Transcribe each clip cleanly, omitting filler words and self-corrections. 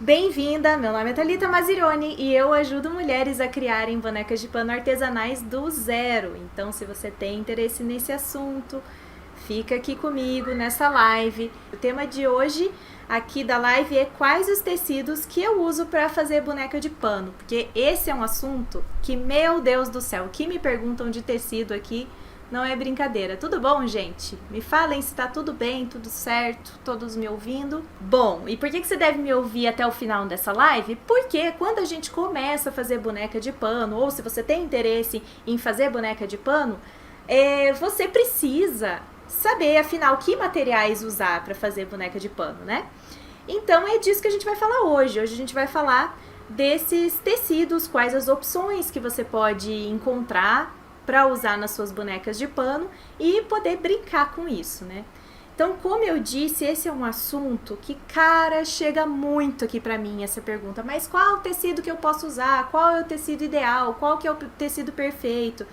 Bem-vinda! Meu nome é Thalita Mazironi e eu ajudo mulheres a criarem bonecas de pano artesanais do zero. Então, se você tem interesse nesse assunto, fica aqui comigo nessa live. O tema de hoje aqui da live é quais os tecidos que eu uso para fazer boneca de pano, porque esse é um assunto que, meu Deus do céu, que me perguntam de tecido aqui. Não é brincadeira. Tudo bom, gente? Me falem se tá tudo bem, tudo certo, todos me ouvindo. Bom, e por que você deve me ouvir até o final dessa live? Porque quando a gente começa a fazer boneca de pano, ou se você tem interesse em fazer boneca de pano, você precisa saber, afinal, que materiais usar para fazer boneca de pano, né? Então é disso que a gente vai falar hoje. Hoje a gente vai falar desses tecidos, quais as opções que você pode encontrar para usar nas suas bonecas de pano e poder brincar com isso, né? Então, como eu disse, esse é um assunto que, cara, chega muito aqui para mim essa pergunta, mas qual o tecido que eu posso usar? Qual é o tecido ideal? Qual que é o tecido perfeito?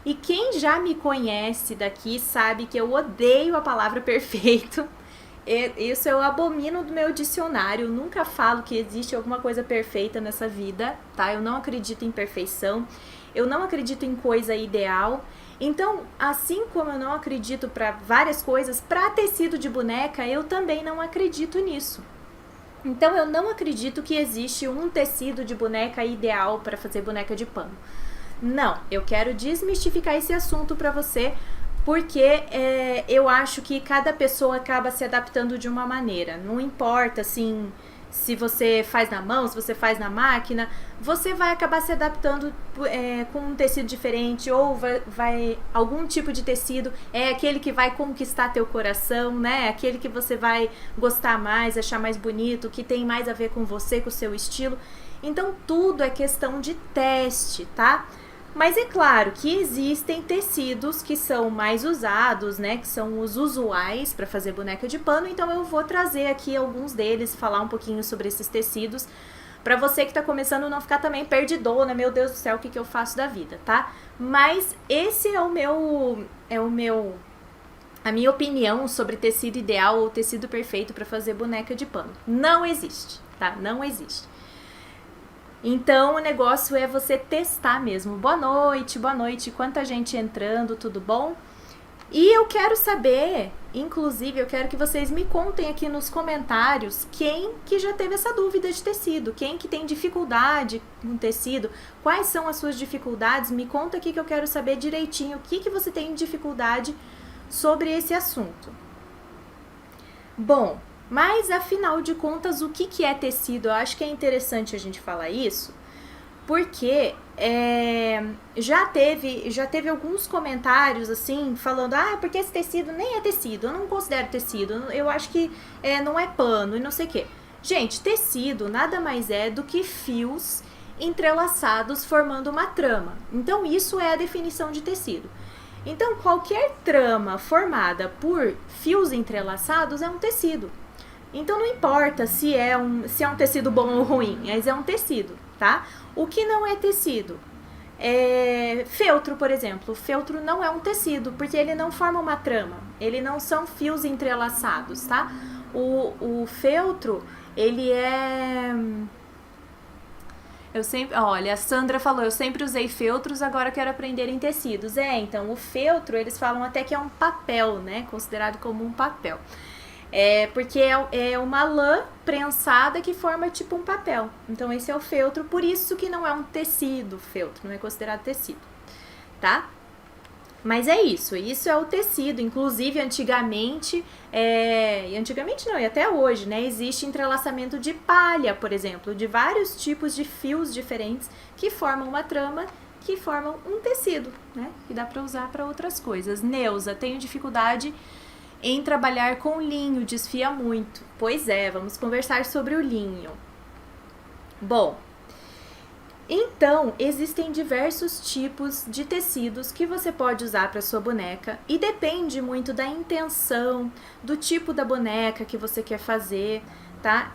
E quem já me conhece daqui sabe que eu odeio a palavra perfeito. Isso eu abomino do meu dicionário, eu nunca falo que existe alguma coisa perfeita nessa vida, tá? Eu não acredito em perfeição. Eu não acredito em coisa ideal. Então, assim como eu não acredito para várias coisas, para tecido de boneca, eu também não acredito nisso. Então, eu não acredito que existe um tecido de boneca ideal para fazer boneca de pano. Não, eu quero desmistificar esse assunto para você, porque eu acho que cada pessoa acaba se adaptando de uma maneira. Não importa, assim, se você faz na mão, se você faz na máquina, você vai acabar se adaptando com um tecido diferente, ou vai algum tipo de tecido é aquele que vai conquistar teu coração, né? Aquele que você vai gostar mais, achar mais bonito, que tem mais a ver com você, com o seu estilo. Então, tudo é questão de teste, tá? Mas é claro que existem tecidos que são mais usados, né, que são os usuais para fazer boneca de pano, então eu vou trazer aqui alguns deles, falar um pouquinho sobre esses tecidos, para você que está começando não ficar também perdidona, meu Deus do céu, o que eu faço da vida, tá? Mas esse é a minha opinião sobre tecido ideal ou tecido perfeito para fazer boneca de pano. Não existe, tá? Não existe. Então, o negócio é você testar mesmo. Boa noite, quanta gente entrando, tudo bom? E eu quero saber, inclusive, eu quero que vocês me contem aqui nos comentários quem que já teve essa dúvida de tecido, quem que tem dificuldade com tecido, quais são as suas dificuldades, me conta aqui que eu quero saber direitinho o que você tem de dificuldade sobre esse assunto. Bom, mas, afinal de contas, o que é tecido? Eu acho que é interessante a gente falar isso, porque já teve alguns comentários, assim, falando, porque esse tecido nem é tecido, eu não considero tecido, eu acho que não é pano e não sei o quê. Gente, tecido nada mais é do que fios entrelaçados formando uma trama. Então, isso é a definição de tecido. Então, qualquer trama formada por fios entrelaçados é um tecido. Então não importa se é um tecido bom ou ruim, mas é um tecido, tá? O que não é tecido? Feltro, por exemplo. O feltro não é um tecido, porque ele não forma uma trama. Ele não são fios entrelaçados, tá? O feltro, ele é... Olha, a Sandra falou, eu sempre usei feltros, agora quero aprender em tecidos. Então, o feltro, eles falam até que é um papel, né? Considerado como um papel. Porque é uma lã prensada que forma tipo um papel. Então esse é o feltro, por isso que não é um tecido feltro, não é considerado tecido, tá? Mas é isso é o tecido. Inclusive antigamente não, e até hoje, né, existe entrelaçamento de palha, por exemplo, de vários tipos de fios diferentes que formam uma trama, que formam um tecido, né, que dá pra usar para outras coisas. Neuza, tenho dificuldade em trabalhar com linho, desfia muito. Pois é, vamos conversar sobre o linho. Bom, então existem diversos tipos de tecidos que você pode usar para sua boneca e depende muito da intenção, do tipo da boneca que você quer fazer, tá?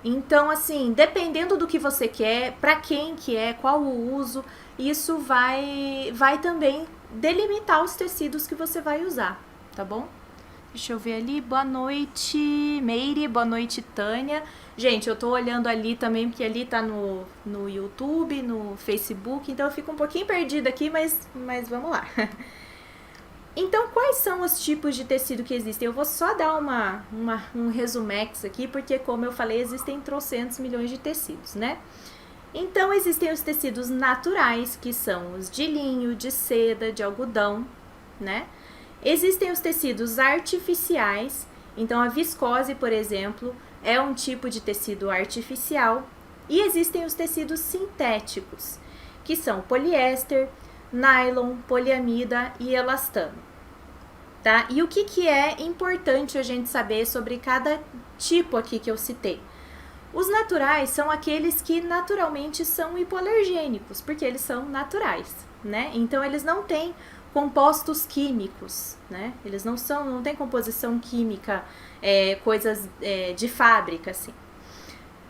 Então, assim, dependendo do que você quer, para quem que é, qual o uso, isso vai também delimitar os tecidos que você vai usar, tá bom? Deixa eu ver ali, boa noite Meire, boa noite Tânia. Gente, eu tô olhando ali também, porque ali tá no YouTube, no Facebook, então eu fico um pouquinho perdida aqui, mas vamos lá. Então, quais são os tipos de tecido que existem? Eu vou só dar um resumex aqui, porque como eu falei, existem trocentos milhões de tecidos, né? Então, existem os tecidos naturais, que são os de linho, de seda, de algodão, né? Existem os tecidos artificiais, então a viscose, por exemplo, é um tipo de tecido artificial. E existem os tecidos sintéticos, que são poliéster, nylon, poliamida e elastano. Tá? E o que é importante a gente saber sobre cada tipo aqui que eu citei? Os naturais são aqueles que naturalmente são hipoalergênicos, porque eles são naturais, né? Então eles não têm compostos químicos, né? Eles não têm composição química, coisas de fábrica, assim.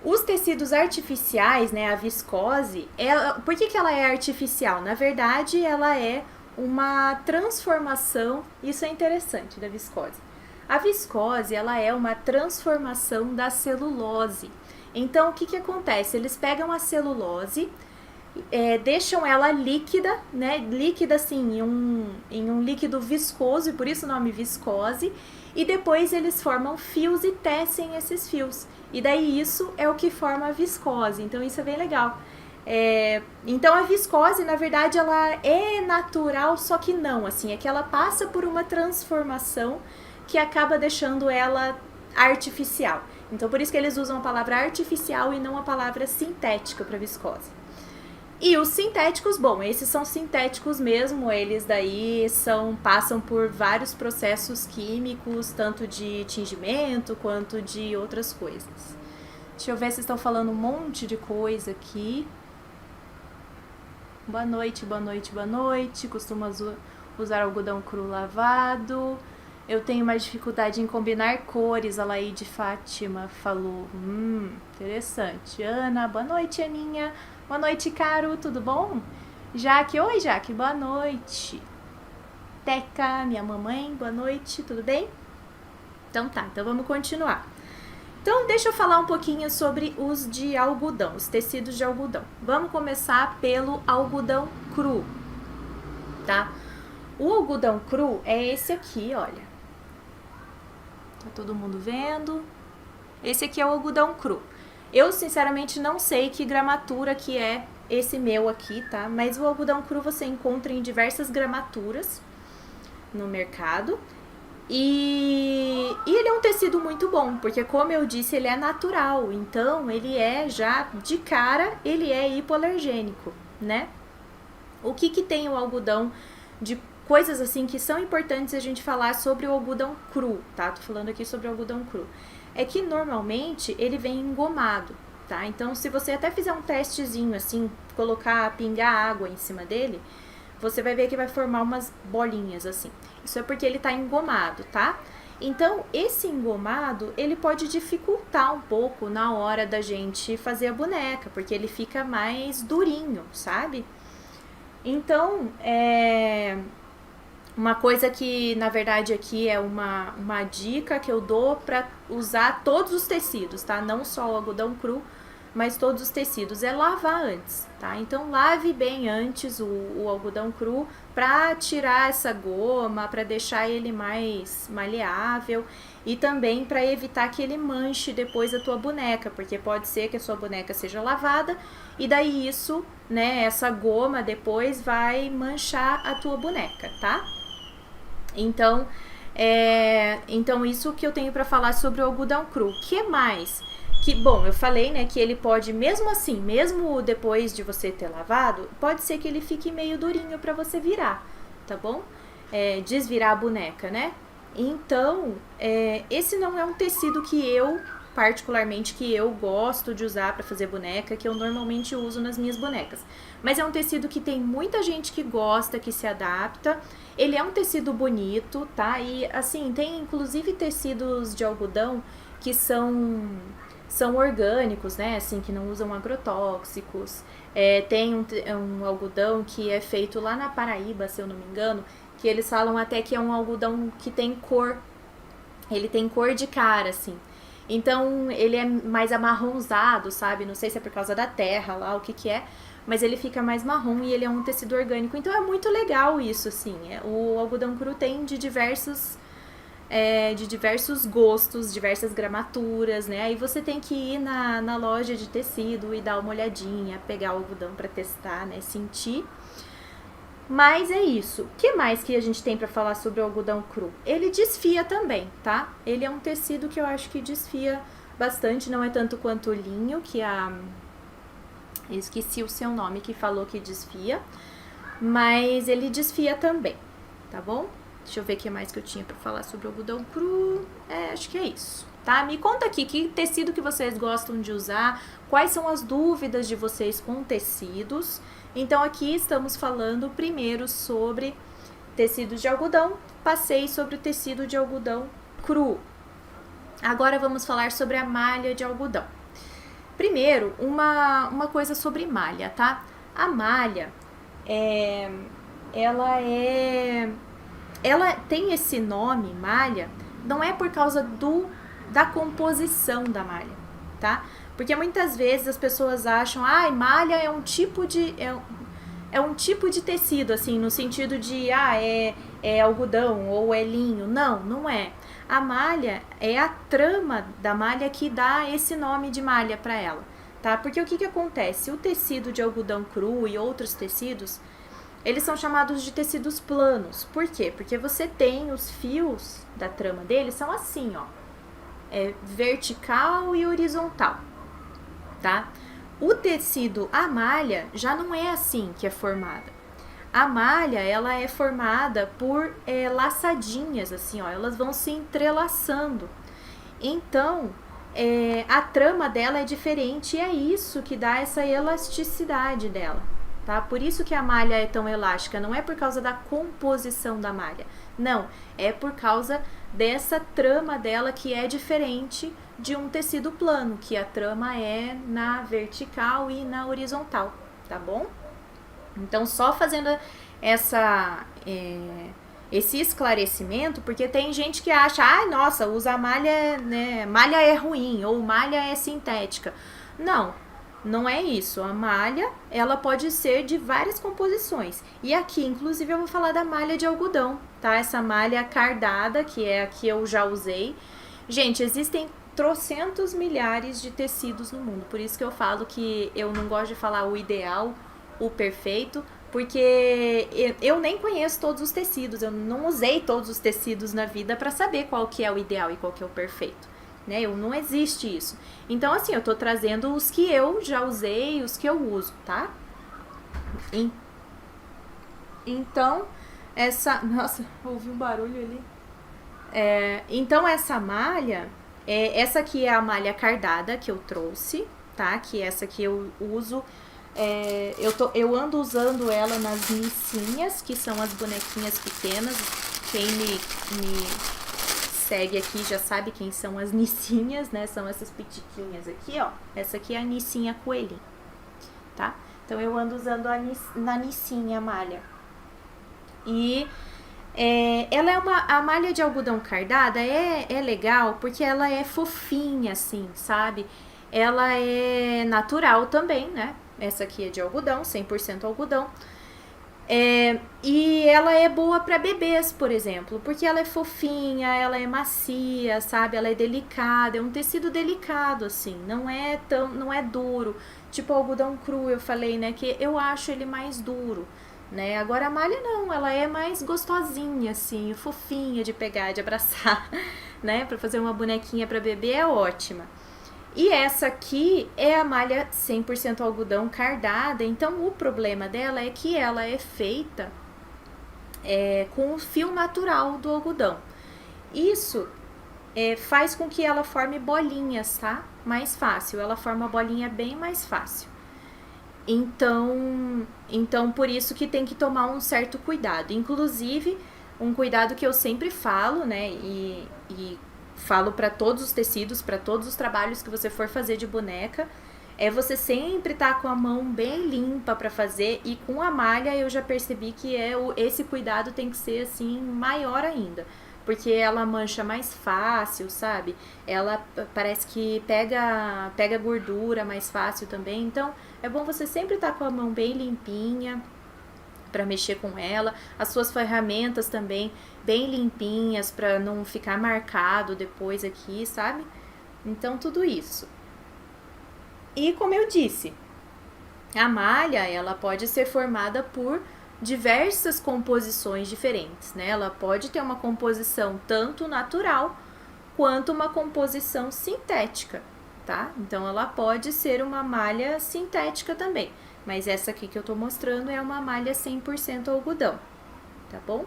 Os tecidos artificiais, né, a viscose, por que ela é artificial? Na verdade, ela é uma transformação, isso é interessante da viscose. A viscose, ela é uma transformação da celulose. Então, o que acontece? Eles pegam a celulose, deixam ela líquida, né? Líquida assim, em um líquido viscoso, e por isso o nome viscose, e depois eles formam fios e tecem esses fios. E daí isso é o que forma a viscose, então isso é bem legal. Então a viscose, na verdade, ela é natural, só que não, assim, é que ela passa por uma transformação que acaba deixando ela artificial. Então por isso que eles usam a palavra artificial e não a palavra sintética para viscose. E os sintéticos, bom, esses são sintéticos mesmo, eles daí passam por vários processos químicos, tanto de tingimento quanto de outras coisas. Deixa eu ver se estão falando um monte de coisa aqui. Boa noite, boa noite, boa noite. Costumo usar algodão cru lavado. Eu tenho mais dificuldade em combinar cores, a Laide Fátima falou. Interessante. Ana, boa noite, Aninha. Boa noite, Caro, tudo bom? Jaque, oi, Jaque, boa noite. Teca, minha mamãe, boa noite, tudo bem? Então tá, então vamos continuar. Então deixa eu falar um pouquinho sobre os de algodão, os tecidos de algodão. Vamos começar pelo algodão cru, tá? O algodão cru é esse aqui, olha. Tá todo mundo vendo? Esse aqui é o algodão cru. Eu, sinceramente, não sei que gramatura que é esse meu aqui, tá? Mas o algodão cru você encontra em diversas gramaturas no mercado. E ele é um tecido muito bom, porque como eu disse, ele é natural. Então, ele é já, de cara, ele é hipoalergênico, né? O que tem o algodão de coisas assim que são importantes a gente falar sobre o algodão cru, tá? Tô falando aqui sobre o algodão cru. É que normalmente ele vem engomado, tá? Então, se você até fizer um testezinho assim, pingar água em cima dele, você vai ver que vai formar umas bolinhas assim. Isso é porque ele tá engomado, tá? Então, esse engomado, ele pode dificultar um pouco na hora da gente fazer a boneca, porque ele fica mais durinho, sabe? Então, uma coisa que, na verdade, aqui é uma dica que eu dou para usar todos os tecidos, tá? Não só o algodão cru, mas todos os tecidos. É lavar antes, tá? Então, lave bem antes o algodão cru para tirar essa goma, para deixar ele mais maleável e também para evitar que ele manche depois a tua boneca, porque pode ser que a sua boneca seja lavada e daí isso, né, essa goma depois vai manchar a tua boneca, tá? Então, isso que eu tenho para falar sobre o algodão cru. Que mais? Que, bom, eu falei, né, que ele pode, mesmo assim, mesmo depois de você ter lavado, pode ser que ele fique meio durinho para você virar, tá bom? Desvirar a boneca, né? Então, esse não é um tecido que eu, particularmente, que eu gosto de usar para fazer boneca, que eu normalmente uso nas minhas bonecas. Mas é um tecido que tem muita gente que gosta, que se adapta. Ele é um tecido bonito, tá? E, assim, tem inclusive tecidos de algodão que são orgânicos, né? Assim, que não usam agrotóxicos. Tem um algodão que é feito lá na Paraíba, se eu não me engano, que eles falam até que é um algodão que tem cor, Ele tem cor de cara, assim. Então, ele é mais amarronzado, sabe? Não sei se é por causa da terra lá, o que que é. Mas ele fica mais marrom e ele é um tecido orgânico. Então, é muito legal isso, assim. O algodão cru tem de diversos gostos, diversas gramaturas, né? Aí você tem que ir na loja de tecido e dar uma olhadinha, pegar o algodão para testar, né? Sentir. Mas é isso. O que mais que a gente tem para falar sobre o algodão cru? Ele desfia também, tá? Ele é um tecido que eu acho que desfia bastante, não é tanto quanto o linho, que eu esqueci o seu nome que falou que desfia, mas ele desfia também, tá bom? Deixa eu ver o que mais que eu tinha para falar sobre o algodão cru. Acho que é isso, tá? Me conta aqui que tecido que vocês gostam de usar, quais são as dúvidas de vocês com tecidos. Então, aqui estamos falando primeiro sobre tecidos de algodão, passei sobre o tecido de algodão cru. Agora vamos falar sobre a malha de algodão. Primeiro, uma coisa sobre malha, tá? A malha, ela tem esse nome, malha, não é por causa da composição da malha, tá? Porque muitas vezes as pessoas acham, malha é um tipo de tecido, assim, no sentido de, é algodão ou é linho. Não, não é. A malha é a trama da malha que dá esse nome de malha para ela, tá? Porque o que acontece? O tecido de algodão cru e outros tecidos, eles são chamados de tecidos planos. Por quê? Porque você tem os fios da trama deles, são assim, ó, vertical e horizontal, tá? O tecido, a malha, já não é assim que é formada. A malha, ela é formada por laçadinhas, assim, ó, elas vão se entrelaçando. Então, a trama dela é diferente e é isso que dá essa elasticidade dela, tá? Por isso que a malha é tão elástica, não é por causa da composição da malha, não, é por causa dessa trama dela que é diferente de um tecido plano, que a trama é na vertical e na horizontal, tá bom? Então, só fazendo esse esclarecimento, porque tem gente que acha, nossa, usar malha, né, malha é ruim, ou malha é sintética. Não, não é isso. A malha, ela pode ser de várias composições. E aqui, inclusive, eu vou falar da malha de algodão, tá? Essa malha cardada, que é a que eu já usei. Gente, existem trocentos milhares de tecidos no mundo. Por isso que eu falo que eu não gosto de falar o ideal, o perfeito, porque eu nem conheço todos os tecidos, eu não usei todos os tecidos na vida para saber qual que é o ideal e qual que é o perfeito, né? Não existe isso. Então, assim, eu tô trazendo os que eu já usei, os que eu uso, tá? Então, nossa, ouvi um barulho ali. Então, essa malha, essa aqui é a malha cardada que eu trouxe, tá? Que essa que eu uso. Eu ando usando ela nas nissinhas, que são as bonequinhas pequenas. Quem me segue aqui já sabe quem são as nissinhas, né? São essas pitiquinhas aqui, ó. Essa aqui é a nissinha coelhinho, tá? Então, eu ando usando na nissinha a malha. E ela a malha de algodão cardada é legal porque ela é fofinha, assim, sabe? Ela é natural também, né? Essa aqui é de algodão, 100% algodão. E ela é boa para bebês, por exemplo, porque ela é fofinha, ela é macia, sabe? Ela é delicada, é um tecido delicado, assim, não é duro. Tipo o algodão cru, eu falei, né? Que eu acho ele mais duro, né? Agora a malha não, ela é mais gostosinha, assim, fofinha de pegar, de abraçar, né? Para fazer uma bonequinha para bebê é ótima. E essa aqui é a malha 100% algodão cardada, então o problema dela é que ela é feita com o fio natural do algodão. Isso faz com que ela forme bolinhas, tá? Mais fácil, ela forma bolinha bem mais fácil. Então por isso que tem que tomar um certo cuidado. Inclusive, um cuidado que eu sempre falo, né, e falo para todos os tecidos, para todos os trabalhos que você for fazer de boneca, você sempre tá com a mão bem limpa para fazer, e com a malha eu já percebi que esse cuidado tem que ser assim maior ainda, porque ela mancha mais fácil, sabe? Ela parece que pega gordura mais fácil também. Então, é bom você sempre estar com a mão bem limpinha para mexer com ela. As suas ferramentas também bem limpinhas para não ficar marcado depois aqui, sabe? Então, tudo isso. E como eu disse, a malha, ela pode ser formada por diversas composições diferentes, né? Ela pode ter uma composição tanto natural quanto uma composição sintética, tá? Então, ela pode ser uma malha sintética também, mas essa aqui que eu tô mostrando é uma malha 100% algodão, tá bom? O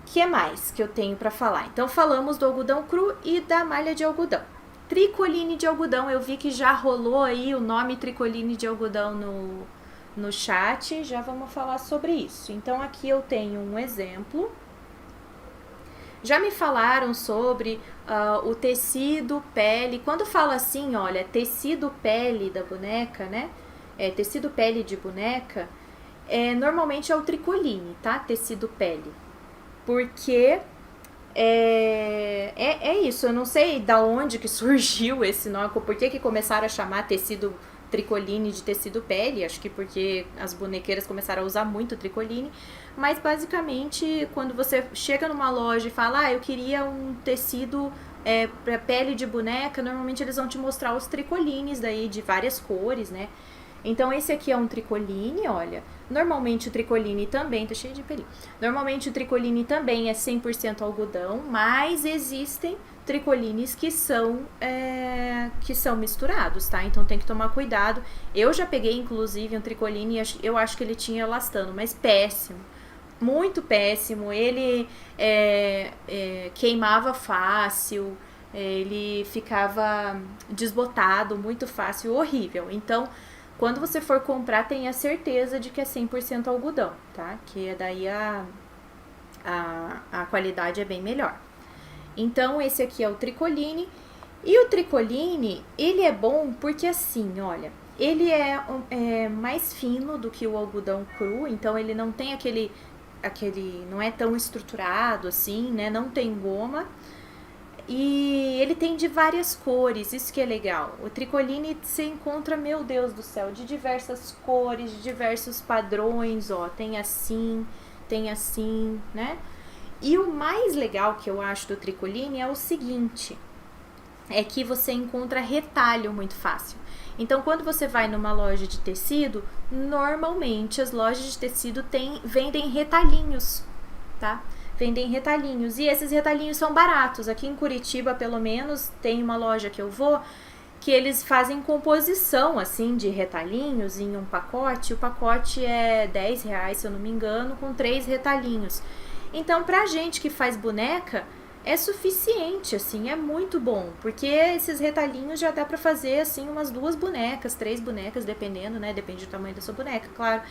que mais que eu tenho para falar? Então, falamos do algodão cru e da malha de algodão. Tricoline de algodão, eu vi que já rolou aí o nome tricoline de algodão no chat, já vamos falar sobre isso. Então, aqui eu tenho um exemplo. Já me falaram sobre o tecido pele. Quando fala assim, olha, tecido pele da boneca, né? Tecido pele de boneca, normalmente é o tricoline, tá? Tecido pele. Porque é isso, eu não sei da onde que surgiu esse nome, por que começaram a chamar tecido tricoline de tecido pele, acho que porque as bonequeiras começaram a usar muito tricoline, mas basicamente quando você chega numa loja e fala, eu queria um tecido para pele de boneca, normalmente eles vão te mostrar os tricolines daí de várias cores, né? Então, esse aqui é um tricoline, olha. Normalmente o tricoline também, tá cheio de pelinho. Normalmente o tricoline também é 100% algodão, mas existem tricolines que são misturados, tá? Então tem que tomar cuidado. Eu já peguei, inclusive, um tricoline, eu acho que ele tinha elastano, mas péssimo. Muito péssimo. Ele queimava fácil, ele ficava desbotado muito fácil, horrível. Então, quando você for comprar, tenha certeza de que é 100% algodão, tá? Que daí a qualidade é bem melhor. Então, esse aqui é o tricoline. E o tricoline, ele é bom porque assim, olha, ele é mais fino do que o algodão cru, então ele não tem aquele não é tão estruturado assim, né? Não tem goma. E ele tem de várias cores, isso que é legal. O tricoline você encontra, meu Deus do céu, de diversas cores, de diversos padrões, ó. Tem assim, né? E o mais legal que eu acho do tricoline é o seguinte, é que você encontra retalho muito fácil. Então, quando você vai numa loja de tecido, normalmente as lojas de tecido vendem retalhinhos, tá? Vendem retalhinhos, e esses retalhinhos são baratos. Aqui em Curitiba, pelo menos, tem uma loja que eu vou, que eles fazem composição, assim, de retalhinhos em um pacote. O pacote é R$10, se eu não me engano, com 3 retalhinhos. Então, pra gente que faz boneca, é suficiente, assim, é muito bom, porque esses retalhinhos já dá pra fazer, assim, umas 2 bonecas, 3 bonecas, dependendo, né, depende do tamanho da sua boneca, claro,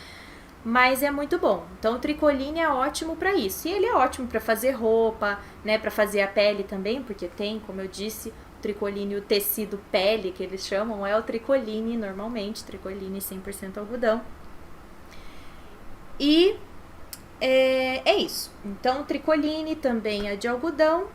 mas é muito bom. Então, o tricoline é ótimo pra isso, e ele é ótimo pra fazer roupa, né, pra fazer a pele também, porque tem, como eu disse, o tricoline, o tecido pele, que eles chamam, é o tricoline, normalmente, tricoline 100% algodão, e é isso. Então, o tricoline também é de algodão,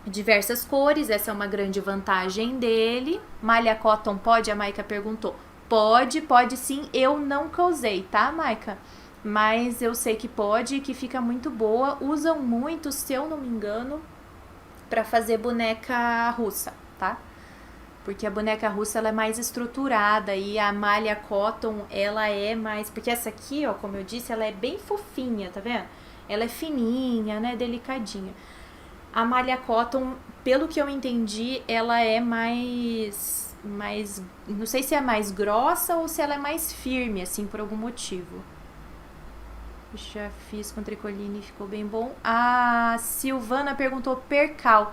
diversas cores, essa é uma grande vantagem dele. Malha cotton pode? A Maica perguntou. Pode sim, eu nunca usei, tá, Maica? Mas eu sei que pode e que fica muito boa. Usam muito, se eu não me engano, pra fazer boneca russa, tá? Porque a boneca russa ela é mais estruturada e a malha cotton ela é mais... Porque essa aqui, ó, como eu disse, ela é bem fofinha, tá vendo? Ela é fininha, né, delicadinha. A malha cotton, pelo que eu entendi, ela é mais... Não sei se é mais grossa ou se ela é mais firme, assim, por algum motivo. Já fiz com tricoline e ficou bem bom. A Silvana perguntou percal.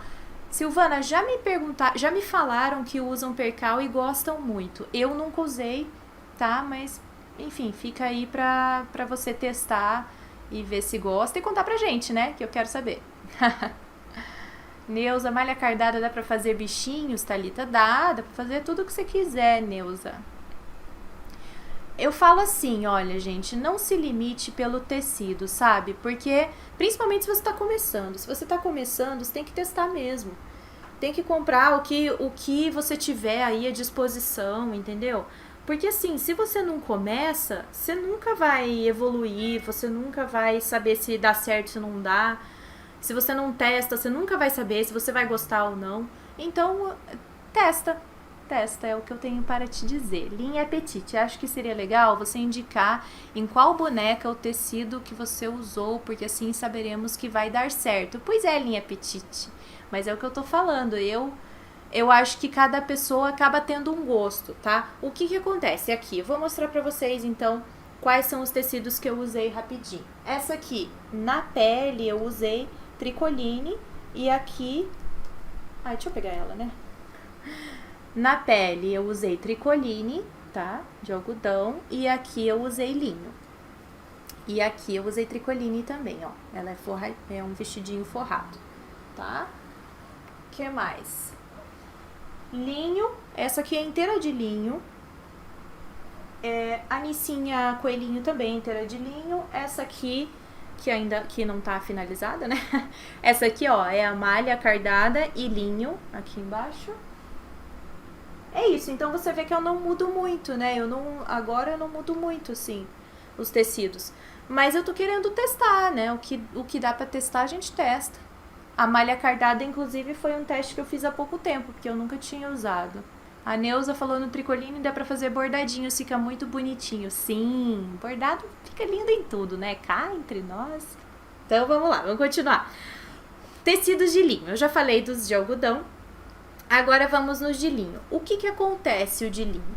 Silvana, já me falaram que usam percal e gostam muito. Eu nunca usei, tá? Mas, enfim, fica aí pra você testar e ver se gosta e contar pra gente, né? Que eu quero saber. Neuza, malha cardada dá pra fazer bichinhos, Thalita? Dá pra fazer tudo o que você quiser, Neuza. eu falo assim, olha, gente, não se limite pelo tecido, sabe? Porque, principalmente se você tá começando. Se você tá começando, você tem que testar mesmo. Tem que comprar o que você tiver aí à disposição, entendeu? Porque assim, se você não começa, você nunca vai evoluir, você nunca vai saber se dá certo, se não dá. Se você não testa, você nunca vai saber se você vai gostar ou não. Então, testa. Testa, é o que eu tenho para te dizer. Linha Petite, acho que seria legal você indicar em qual boneca o tecido que você usou, porque assim saberemos que vai dar certo. Pois é, Linha Petite, mas é o que eu tô falando, eu acho que cada pessoa acaba tendo um gosto, tá? O que acontece aqui? Eu vou mostrar pra vocês, então, quais são os tecidos que eu usei rapidinho. Essa aqui, na pele, eu usei tricoline e aqui... Ai, deixa eu pegar ela, né? Na pele eu usei tricoline, tá? De algodão. E aqui eu usei linho. E aqui eu usei tricoline também, ó. Ela é um vestidinho forrado, tá? O que mais? Linho. Essa aqui é inteira de linho. A Nissinha Coelhinho também inteira de linho. Essa aqui, que não tá finalizada, né? Essa aqui, ó, é a malha cardada e linho aqui embaixo. É isso, então você vê que eu não mudo muito, né? Agora eu não mudo muito, assim, os tecidos. Mas eu tô querendo testar, né? O que dá pra testar, a gente testa. A malha cardada, inclusive, foi um teste que eu fiz há pouco tempo, porque eu nunca tinha usado. A Neuza falou no tricoline, dá pra fazer bordadinho, fica muito bonitinho. Sim, bordado fica lindo em tudo, né? Cá entre nós. Então vamos lá, vamos continuar. Tecidos de linho, eu já falei dos de algodão. Agora vamos nos de linho. O que acontece o de linho?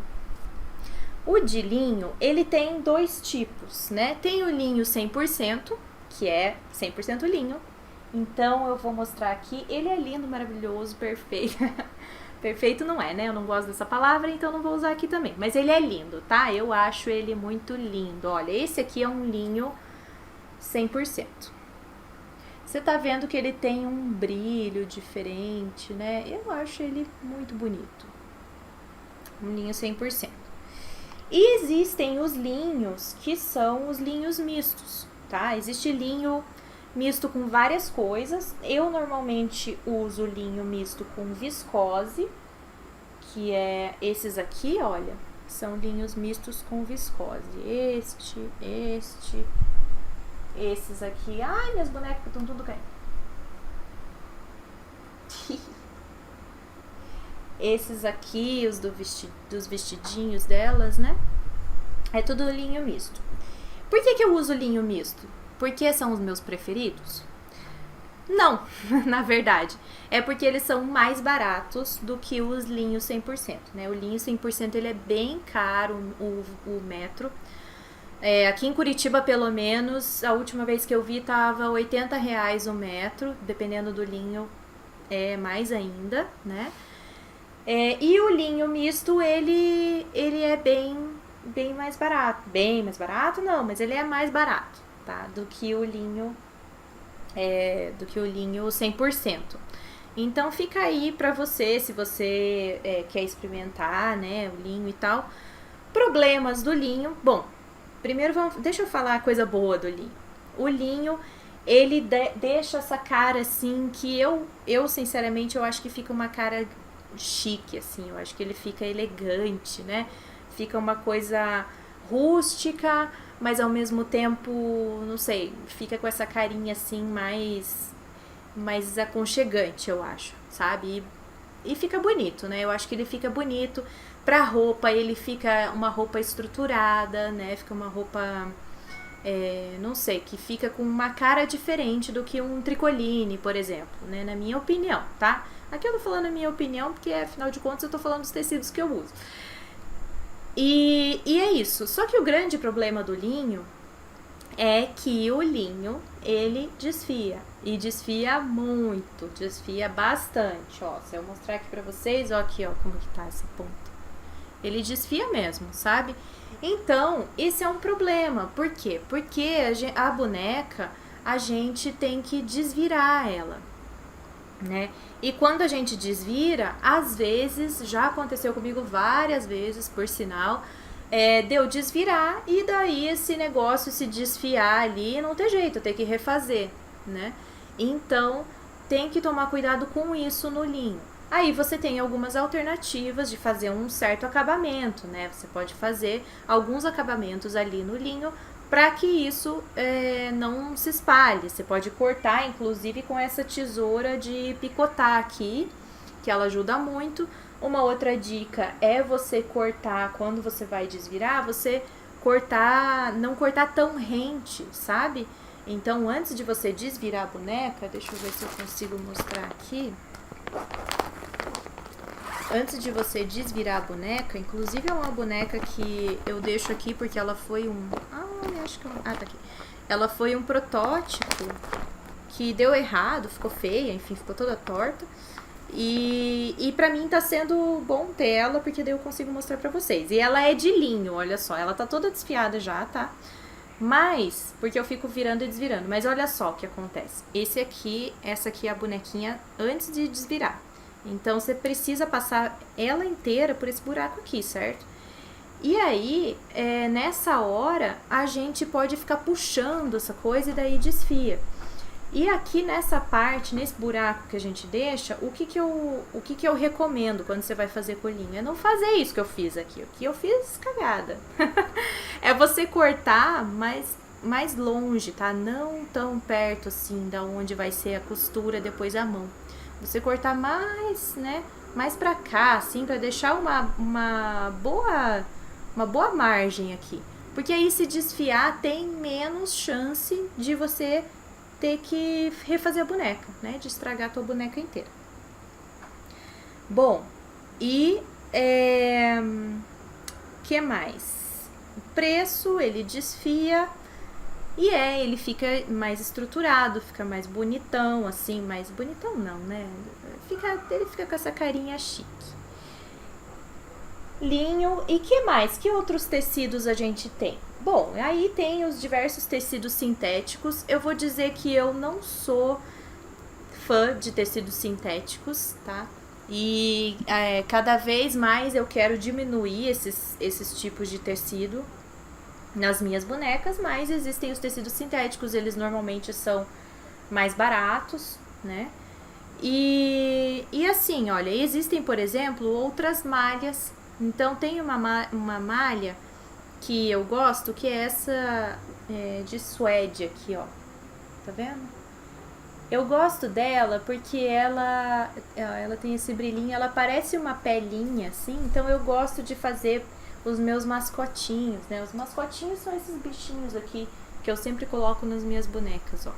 O de linho, ele tem dois tipos, né? Tem o linho 100%, que é 100% linho. Então eu vou mostrar aqui. Ele é lindo, maravilhoso, perfeito. Perfeito não é, né? Eu não gosto dessa palavra, então não vou usar aqui também. Mas ele é lindo, tá? Eu acho ele muito lindo. Olha, esse aqui é um linho 100%. Você tá vendo que ele tem um brilho diferente, né? Eu acho ele muito bonito. Um linho 100%. E existem os linhos que são os linhos mistos, tá? Existe linho misto com várias coisas. Eu normalmente uso linho misto com viscose, que é esses aqui, olha. São linhos mistos com viscose. Esses aqui. Ai, minhas bonecas estão tudo caindo. Esses aqui, os dos vestidinhos delas, né? É tudo linho misto. Por que eu uso linho misto? Porque são os meus preferidos? Não, na verdade. É porque eles são mais baratos do que os linhos 100%, né? O linho 100% ele é bem caro, o metro. Aqui em Curitiba, pelo menos, a última vez que eu vi tava R$80 o metro, dependendo do linho, mais ainda, né? E o linho misto, ele é bem mais barato. Bem mais barato, não, mas ele é mais barato, tá? Do que o linho 100%. Então fica aí pra você, se você quer experimentar, né, o linho e tal. Problemas do linho, bom... Primeiro, deixa eu falar a coisa boa do linho. O linho, ele deixa essa cara assim, que eu sinceramente, eu acho que fica uma cara chique, assim. Eu acho que ele fica elegante, né? Fica uma coisa rústica, mas ao mesmo tempo, não sei, fica com essa carinha assim mais aconchegante, eu acho, sabe? E fica bonito, né? Eu acho que ele fica bonito. Pra roupa, ele fica uma roupa estruturada, né? Fica uma roupa, não sei, que fica com uma cara diferente do que um tricoline, por exemplo, né? Na minha opinião, tá? Aqui eu tô falando a minha opinião porque, afinal de contas, eu tô falando dos tecidos que eu uso. E é isso. Só que o grande problema do linho é que o linho, ele desfia. E desfia muito, desfia bastante. Ó, se eu mostrar aqui pra vocês, ó, aqui, ó, como que tá esse ponto. Ele desfia mesmo, sabe? Então, esse é um problema. Por quê? Porque a boneca, a gente tem que desvirar ela, né? E quando a gente desvira, às vezes, já aconteceu comigo várias vezes, por sinal, deu desvirar e daí esse negócio se desfiar ali, não tem jeito, tem que refazer, né? Então, tem que tomar cuidado com isso no linho. Aí você tem algumas alternativas de fazer um certo acabamento, né? Você pode fazer alguns acabamentos ali no linho para que isso não se espalhe. Você pode cortar, inclusive, com essa tesoura de picotar aqui, que ela ajuda muito. Uma outra dica é você cortar, quando você vai desvirar, você não cortar tão rente, sabe? Então, antes de você desvirar a boneca, deixa eu ver se eu consigo mostrar aqui. Antes de você desvirar a boneca, inclusive é uma boneca que eu deixo aqui porque ela foi tá aqui. Ela foi um protótipo que deu errado, ficou feia, enfim, ficou toda torta. E pra mim tá sendo bom ter ela, porque daí eu consigo mostrar pra vocês. E ela é de linho, olha só, ela tá toda desfiada já, tá? Mas, porque eu fico virando e desvirando, mas olha só o que acontece. Essa aqui é a bonequinha antes de desvirar. Então, você precisa passar ela inteira por esse buraco aqui, certo? E aí, nessa hora, a gente pode ficar puxando essa coisa e daí desfia. E aqui nessa parte, nesse buraco que a gente deixa, o que que eu recomendo quando você vai fazer colinho? É não fazer isso que eu fiz aqui. O que eu fiz, cagada. É você cortar mais longe, tá? Não tão perto assim da onde vai ser a costura, depois a mão. Você cortar mais, né? Mais pra cá, assim, pra deixar uma boa margem aqui. Porque aí, se desfiar, tem menos chance de você ter que refazer a boneca, né? De estragar a tua boneca inteira. Bom, e que mais? O preço, ele desfia e ele fica mais estruturado, fica mais bonitão, assim, mais bonitão não, né? Ele fica com essa carinha chique. Linho, e que mais? Que outros tecidos a gente tem? Bom, aí tem os diversos tecidos sintéticos. Eu vou dizer que eu não sou fã de tecidos sintéticos, tá? E cada vez mais eu quero diminuir esses tipos de tecido nas minhas bonecas, mas existem os tecidos sintéticos, eles normalmente são mais baratos, né? E assim, olha, existem, por exemplo, outras malhas. Então, tem uma malha que eu gosto, que é essa de suede aqui, ó. Tá vendo? Eu gosto dela porque ela tem esse brilhinho, ela parece uma pelinha, assim. Então, eu gosto de fazer os meus mascotinhos, né? Os mascotinhos são esses bichinhos aqui que eu sempre coloco nas minhas bonecas, ó.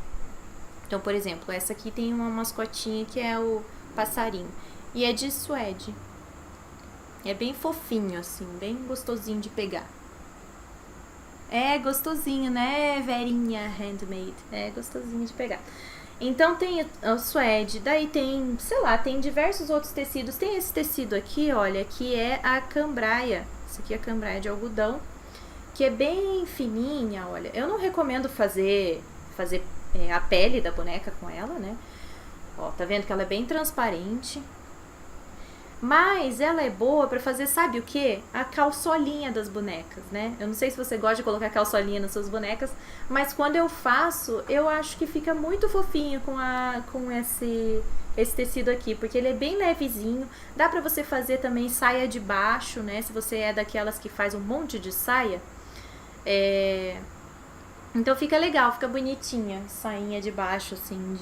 Então, por exemplo, essa aqui tem uma mascotinha que é o passarinho. E é de suede. É bem fofinho, assim, bem gostosinho de pegar. É gostosinho, né, Verinha Handmade? É gostosinho de pegar. Então tem o suede, daí tem, sei lá, tem diversos outros tecidos. Tem esse tecido aqui, olha, que é a cambraia. Esse aqui é a cambraia de algodão, que é bem fininha, olha. Eu não recomendo fazer a pele da boneca com ela, né? Ó, tá vendo que ela é bem transparente. Mas ela é boa pra fazer, sabe o quê? A calçolinha das bonecas, né? Eu não sei se você gosta de colocar calçolinha nas suas bonecas, mas quando eu faço, eu acho que fica muito fofinho com esse tecido aqui, porque ele é bem levezinho. Dá pra você fazer também saia de baixo, né? Se você é daquelas que faz um monte de saia. Então fica legal, fica bonitinha, sainha de baixo, assim,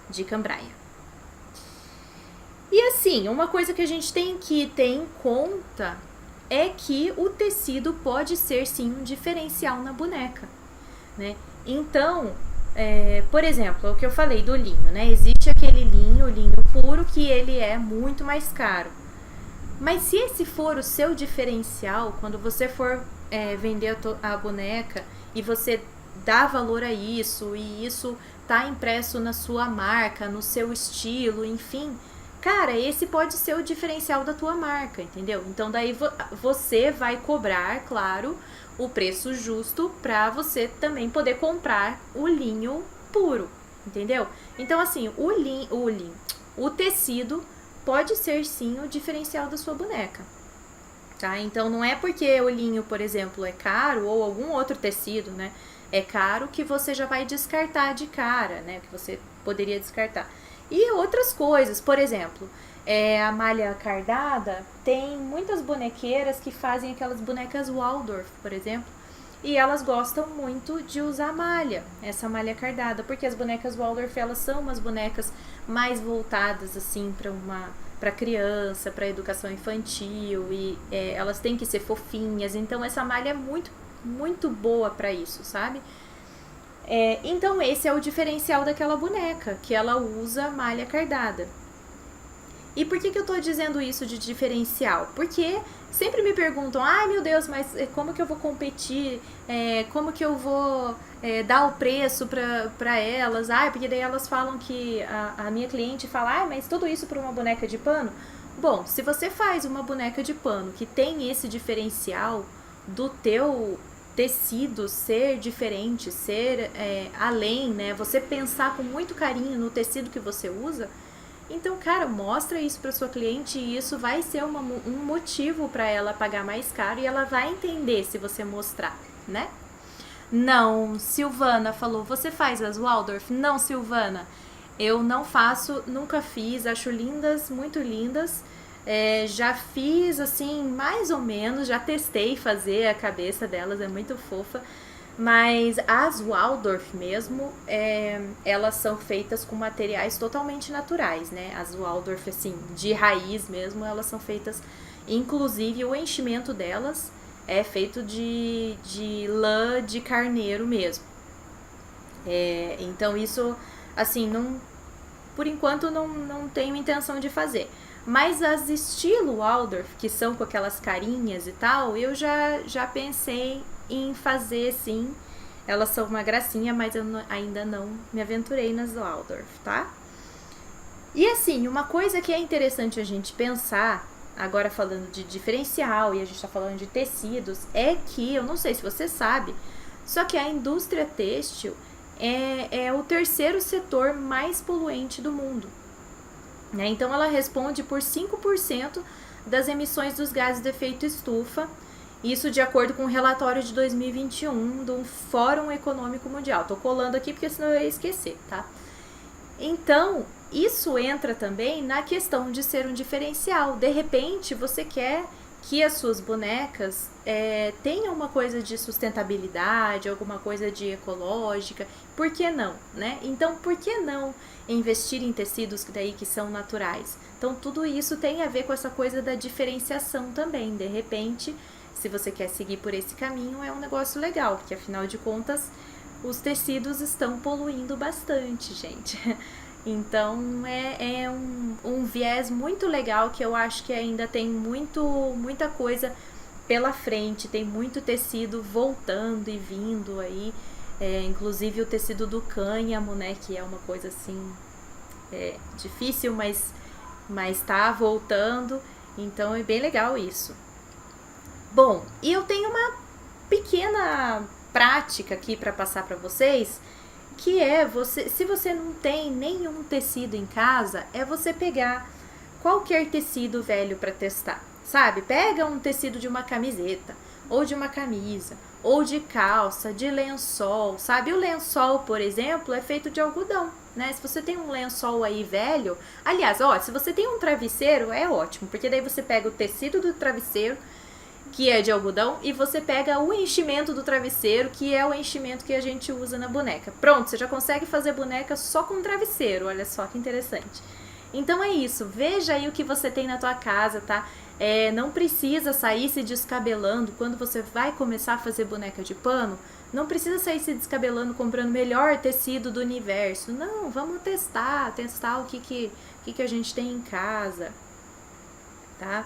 de cambraia. E assim, uma coisa que a gente tem que ter em conta é que o tecido pode ser sim um diferencial na boneca, né? Então, por exemplo, o que eu falei do linho, né? Existe aquele linho, o linho puro, que ele é muito mais caro. Mas se esse for o seu diferencial, quando você for vender a boneca e você dá valor a isso, e isso tá impresso na sua marca, no seu estilo, enfim, cara, esse pode ser o diferencial da tua marca, entendeu? Então daí você vai cobrar, claro, o preço justo pra você também poder comprar o linho puro, entendeu? Então assim, o tecido pode ser sim o diferencial da sua boneca. Tá? Então não é porque o linho, por exemplo, é caro ou algum outro tecido, né, é caro que você já vai descartar de cara, né, que você poderia descartar. E outras coisas, por exemplo, a malha cardada, tem muitas bonequeiras que fazem aquelas bonecas Waldorf, por exemplo, e elas gostam muito de usar malha, essa malha cardada, porque as bonecas Waldorf, elas são umas bonecas mais voltadas assim para criança, para educação infantil, e elas têm que ser fofinhas, então essa malha é muito, muito boa para isso, sabe? Então esse é o diferencial daquela boneca, que ela usa malha cardada. E por que eu tô dizendo isso de diferencial? Porque sempre me perguntam, ai meu Deus, mas como que eu vou competir? Como que eu vou dar o preço pra elas? Porque daí elas falam que, a minha cliente fala, mas tudo isso por uma boneca de pano? Bom, se você faz uma boneca de pano que tem esse diferencial do teu tecido ser diferente, ser além, né? Você pensar com muito carinho no tecido que você usa, então, cara, mostra isso para sua cliente e isso vai ser um motivo para ela pagar mais caro e ela vai entender se você mostrar, né? Não, Silvana falou, você faz as Waldorf? Não, Silvana, eu não faço, nunca fiz, acho lindas, muito lindas. Já fiz assim, mais ou menos, já testei fazer a cabeça delas, é muito fofa. Mas as Waldorf mesmo, elas são feitas com materiais totalmente naturais, né? As Waldorf, assim, de raiz mesmo, elas são feitas, inclusive o enchimento delas é feito de lã de carneiro mesmo. Então isso, assim, não, por enquanto não tenho intenção de fazer. Mas as estilo Waldorf, que são com aquelas carinhas e tal, eu já pensei em fazer sim. Elas são uma gracinha, mas eu ainda não me aventurei nas Waldorf, tá? E assim, uma coisa que é interessante a gente pensar, agora falando de diferencial e a gente tá falando de tecidos, é que, eu não sei se você sabe, só que a indústria têxtil é o terceiro setor mais poluente do mundo. Né? Então ela responde por 5% das emissões dos gases de efeito estufa, isso de acordo com o relatório de 2021 do Fórum Econômico Mundial. Tô colando aqui porque senão eu ia esquecer, tá? Então, isso entra também na questão de ser um diferencial. De repente, você quer que as suas bonecas tenham uma coisa de sustentabilidade, alguma coisa de ecológica. Por que não, né? Então, por que não investir em tecidos daí que são naturais? Então, tudo isso tem a ver com essa coisa da diferenciação também. De repente, se você quer seguir por esse caminho, é um negócio legal, porque afinal de contas, os tecidos estão poluindo bastante, gente. Então, é um viés muito legal que eu acho que ainda tem muita coisa pela frente, tem muito tecido voltando e vindo aí, inclusive o tecido do cânhamo, né, que é uma coisa assim, difícil, mas tá voltando, então é bem legal isso. Bom, e eu tenho uma pequena prática aqui para passar para vocês, que se você não tem nenhum tecido em casa, é você pegar qualquer tecido velho para testar, sabe? Pega um tecido de uma camiseta, ou de uma camisa, ou de calça, de lençol, sabe? O lençol, por exemplo, é feito de algodão, né? Se você tem um lençol aí velho, aliás, se você tem um travesseiro, é ótimo, porque daí você pega o tecido do travesseiro, que é de algodão, e você pega o enchimento do travesseiro, que é o enchimento que a gente usa na boneca. Pronto, você já consegue fazer boneca só com travesseiro, olha só que interessante. Então é isso, veja aí o que você tem na tua casa, tá? Não precisa sair se descabelando quando você vai começar a fazer boneca de pano, não precisa sair se descabelando comprando o melhor tecido do universo. Não, vamos testar o que a gente tem em casa, tá?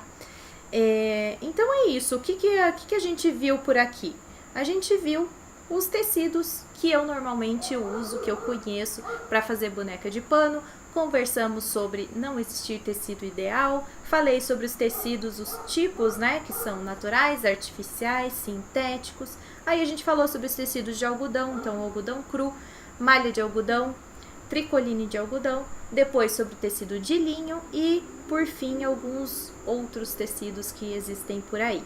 Então é isso, o que a gente viu por aqui? A gente viu os tecidos que eu normalmente uso, que eu conheço para fazer boneca de pano, conversamos sobre não existir tecido ideal, falei sobre os tecidos, os tipos, né, que são naturais, artificiais, sintéticos, aí a gente falou sobre os tecidos de algodão, então algodão cru, malha de algodão, tricoline de algodão, depois sobre o tecido de linho e, por fim, alguns outros tecidos que existem por aí.